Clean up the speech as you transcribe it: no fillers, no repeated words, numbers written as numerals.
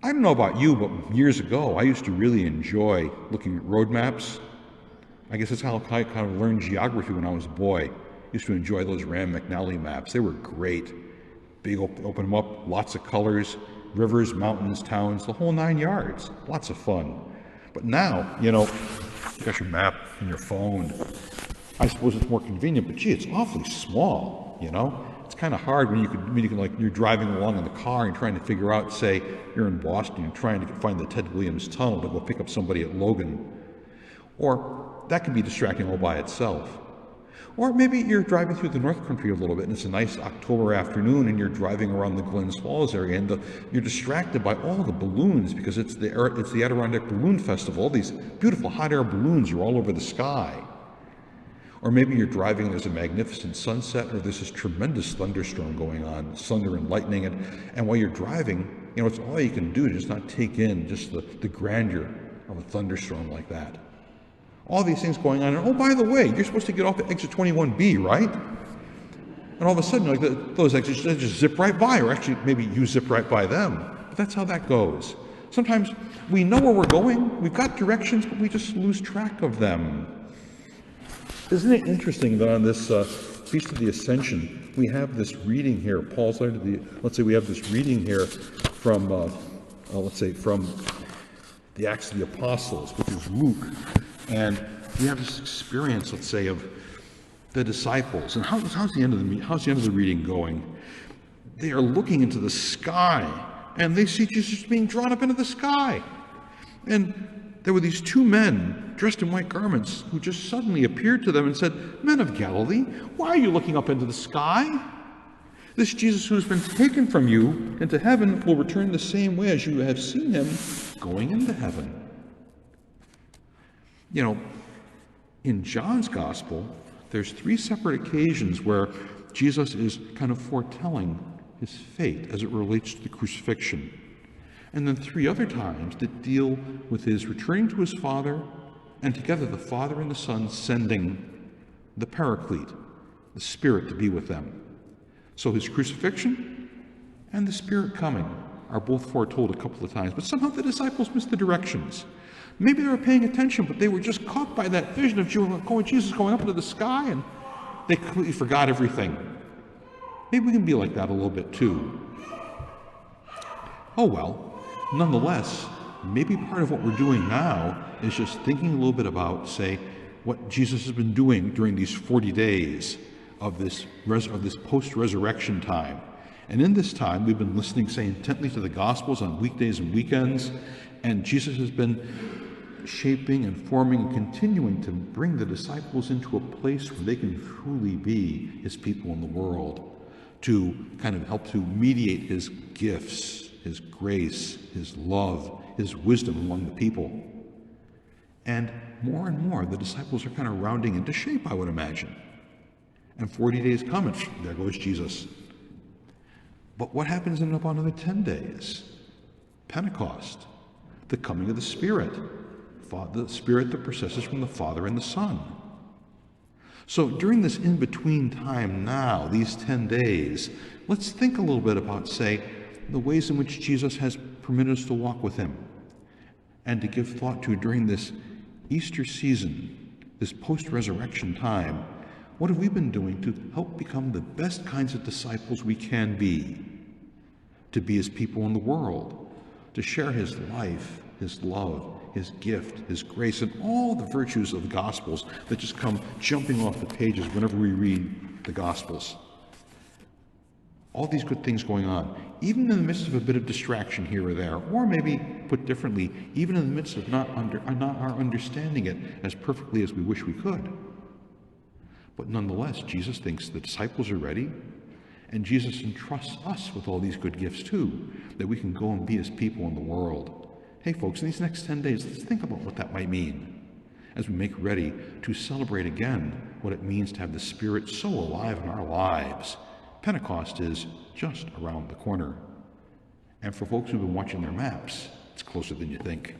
I don't know about you, but years ago, I used to really enjoy looking at road maps. I guess that's how I kind of learned geography when I was a boy. I used to enjoy those Rand McNally maps. They were great. Big, open them up, lots of colors, rivers, mountains, towns, the whole 9 yards. Lots of fun. But now, you got your map in your phone. I suppose it's more convenient, but gee, it's awfully small, It's kind of hard when you can like, you're driving along in the car and trying to figure out, say, you're in Boston, you're trying to find the Ted Williams Tunnel to go pick up somebody at Logan. Or that can be distracting all by itself. Or maybe you're driving through the North Country a little bit and it's a nice October afternoon and you're driving around the Glens Falls area and you're distracted by all the balloons because it's the Adirondack Balloon Festival. All these beautiful hot air balloons are all over the sky. Or maybe you're driving and there's a magnificent sunset or there's this tremendous thunderstorm going on, thunder and lightning. And while you're driving, it's all you can do to just not take in just the grandeur of a thunderstorm like that. All these things going on. And oh, by the way, you're supposed to get off at exit 21B, right? And all of a sudden, those exits just zip right by, or actually maybe you zip right by them. But that's how that goes. Sometimes we know where we're going, we've got directions, but we just lose track of them. Isn't it interesting that on this Feast of the Ascension, we have this reading here, Paul's letter to let's say we have this reading here from, from the Acts of the Apostles, which is Luke. And we have this experience, let's say, of the disciples. And how's the end of the reading going? They are looking into the sky, and they see Jesus being drawn up into the sky. And there were these two men dressed in white garments who just suddenly appeared to them and said, "Men of Galilee, why are you looking up into the sky? This Jesus who has been taken from you into heaven will return the same way as you have seen him going into heaven." In John's Gospel, there's 3 separate occasions where Jesus is kind of foretelling his fate as it relates to the crucifixion. And then 3 other times that deal with his returning to his Father, and together the Father and the Son sending the Paraclete, the Spirit, to be with them. So his crucifixion and the Spirit coming are both foretold a couple of times, but somehow the disciples missed the directions. Maybe they were paying attention, but they were just caught by that vision of Jesus going up into the sky, and they completely forgot everything. Maybe we can be like that a little bit too. Oh well, nonetheless, maybe part of what we're doing now is just thinking a little bit about, say, what Jesus has been doing during these 40 days of this post-resurrection time. And in this time, we've been listening, say, intently to the Gospels on weekdays and weekends, and Jesus has been shaping and forming and continuing to bring the disciples into a place where they can truly be his people in the world, to kind of help to mediate his gifts, his grace, his love, his wisdom among the people. And more, the disciples are kind of rounding into shape, I would imagine. And 40 days come, and there goes Jesus. But what happens in about another 10 days? Pentecost, the coming of the Spirit that processes from the Father and the Son. So during this in-between time now, these 10 days, let's think a little bit about, say, the ways in which Jesus has permitted us to walk with him and to give thought to during this Easter season, this post-resurrection time. What have we been doing to help become the best kinds of disciples we can be, to be his people in the world, to share his life, his love, his gift, his grace, and all the virtues of the Gospels that just come jumping off the pages whenever we read the Gospels. All these good things going on, even in the midst of a bit of distraction here or there, or maybe put differently, even in the midst of not our understanding it as perfectly as we wish we could. But nonetheless, Jesus thinks the disciples are ready, and Jesus entrusts us with all these good gifts too, that we can go and be his people in the world. Hey folks, in these next 10 days, let's think about what that might mean as we make ready to celebrate again what it means to have the Spirit so alive in our lives. Pentecost is just around the corner. And for folks who've been watching their maps, it's closer than you think.